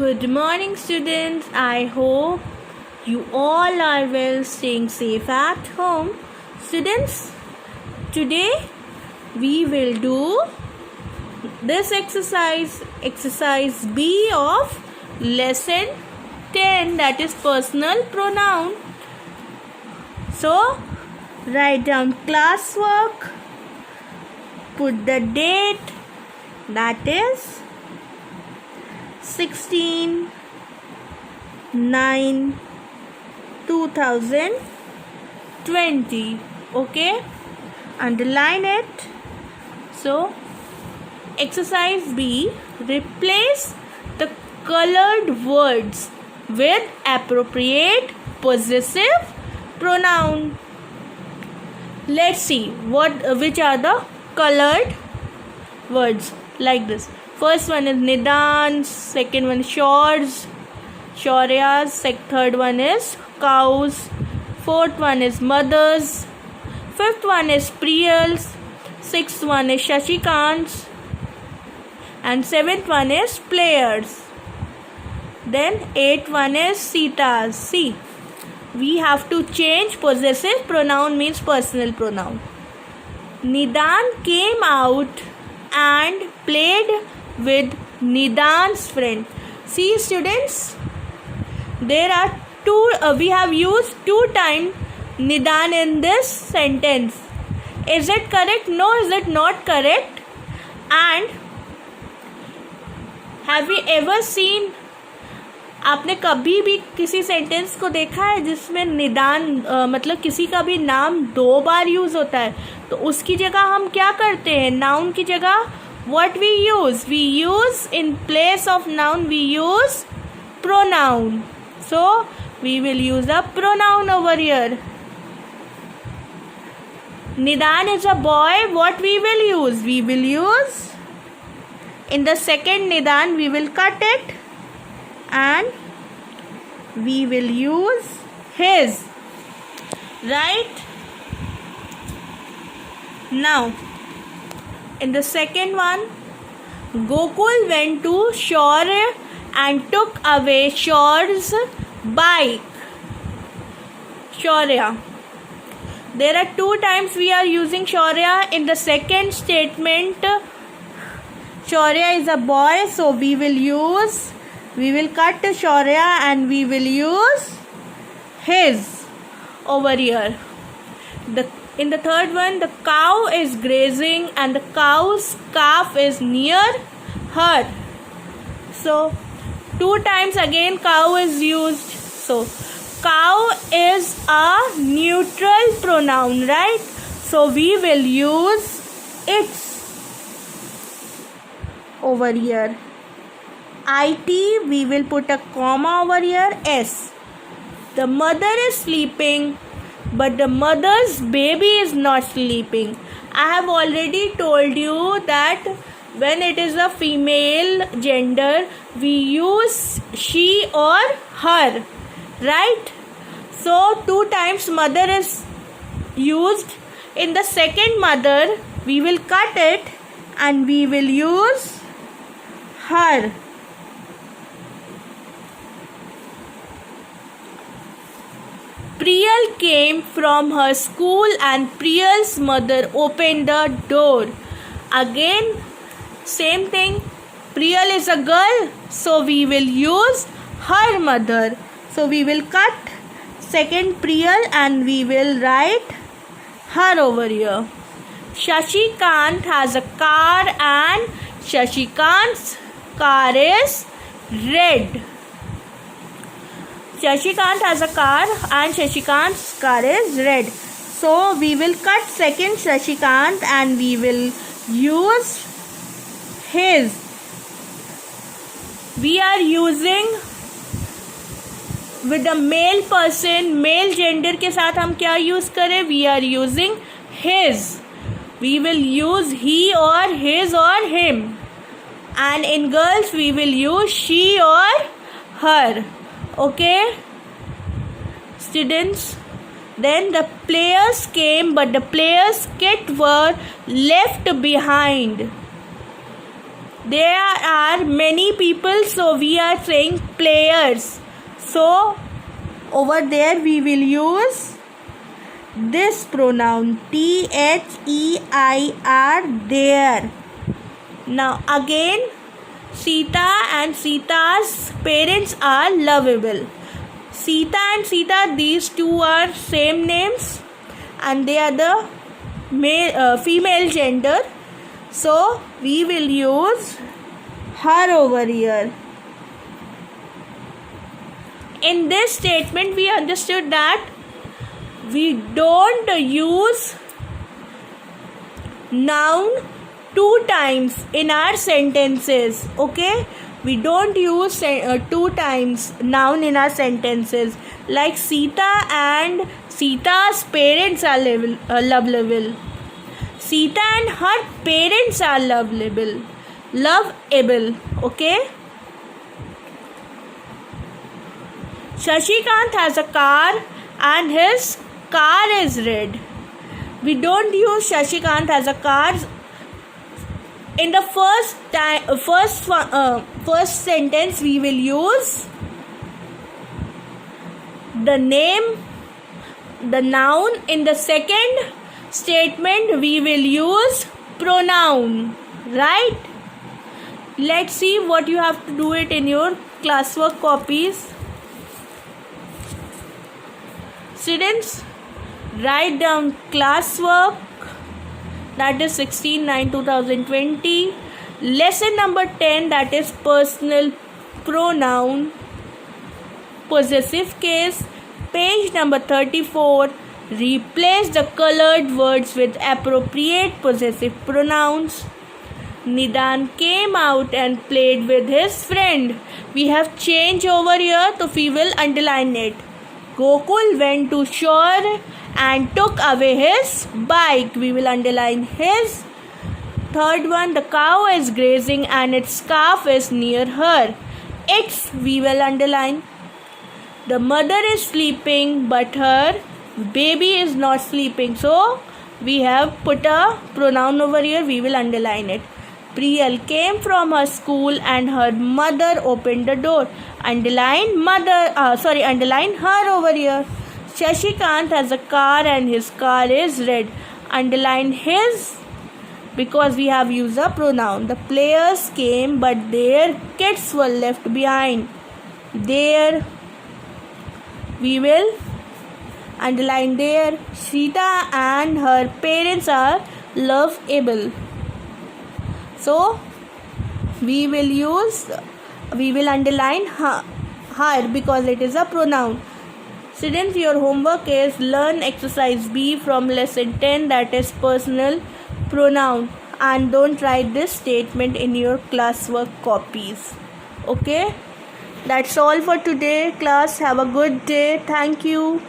Good morning, students. I hope you all are well, staying safe at home. Students, today we will do this exercise B of lesson 10, that is personal pronoun. So, write down classwork, put the date, that is 16/9/2020. Okay, underline it. So, exercise B, replace the colored words with appropriate possessive pronoun. Let's see which are the colored words. Like this. First one is Nidan, second one is Shores, Shauryas, third one is cows, fourth one is mothers, fifth one is Priyals, sixth one is Shashikants, and seventh one is players. Then eighth one is Sitas. See, we have to change possessive pronoun means personal pronoun. Nidan came out and played with Nidan's friend. See, students, there are we have used 2 times Nidan in this sentence. Is it correct? No, is it not correct? And have you ever seen, आपने कभी भी किसी sentence को देखा है जिसमें निदान मतलब किसी का भी नाम 2 बार यूज होता है? तो उसकी जगह हम क्या करते हैं? नाउन की जगह what we use in place of noun we use pronoun. So we will use a pronoun over here. Nidan is a boy. What we will use? We will use in the second Nidan we will cut it and we will use his. Right? Now, in the second one, Gokul went to Shaurya and took away Shaurya's bike. Shaurya. There are 2 times we are using Shaurya. In the second statement, Shaurya is a boy, so we will cut Shaurya and we will use his over here. In the third one, the cow is grazing and the cow's calf is near her. So, 2 times again cow is used. So, cow is a neutral pronoun, right? So, we will use its over here. IT, we will put a comma over here. S. The mother is sleeping, but the mother's baby is not sleeping. I have already told you that when it is a female gender, we use she or her, right? So, 2 times mother is used. In the second mother, we will cut it and we will use her. Priyal came from her school and Priyal's mother opened the door. Again, same thing. Priyal is a girl, so we will use her mother. So we will cut second Priyal and we will write her over here. Shashikant has a car and Shashikant's car is red. Shashikant has a car and Shashikant's car is red. So, we will cut second Shashikant and we will use his. We are using with the male person, male gender के साथ हम क्या use करें? We are using his. We will use he or his or him. And in girls, we will use she or her. Okay, students, then the players came, but the players' kit were left behind. There are many people, so we are saying players. So over there we will use this pronoun their. There. Now again, Sita and Sita's parents are lovable. Sita and Sita, these two are same names and they are the female gender. So we will use her over here. In this statement we understood that we don't use noun two times in our sentences. Okay, we don't use two times noun in our sentences. Like Sita and Sita's parents are lovable. Sita and her parents are lovable. Okay. Shashikant has a car and his car is red. We don't use Shashikant has a car. In the first sentence we will use the name, the noun. In the second statement we will use pronoun, right? Let's see what you have to do it in your classwork copies. Students, write down classwork, that is 16/9/2020, lesson number 10, that is personal pronoun, possessive case, page number 34. Replace the colored words with appropriate possessive pronouns. Nidan came out and played with his friend. We have change over here, so we will underline it. Gokul went to shore and took away his bike. We will underline his. Third one, the cow is grazing and its calf is near her. Its we will underline. The mother is sleeping but her baby is not sleeping. So we have put a pronoun over here. We will underline it. Priyal came from her school and her mother opened the door. Underline her over here. Shashikant has a car and his car is red. Underline his because we have used a pronoun. The players came but their kids were left behind. There we will underline there. Sita and her parents are lovable. So we will underline her because it is a pronoun. Students, your homework is learn exercise B from lesson 10, that is personal pronoun, and don't write this statement in your classwork copies. Okay, that's all for today, class. Have a good day. Thank you.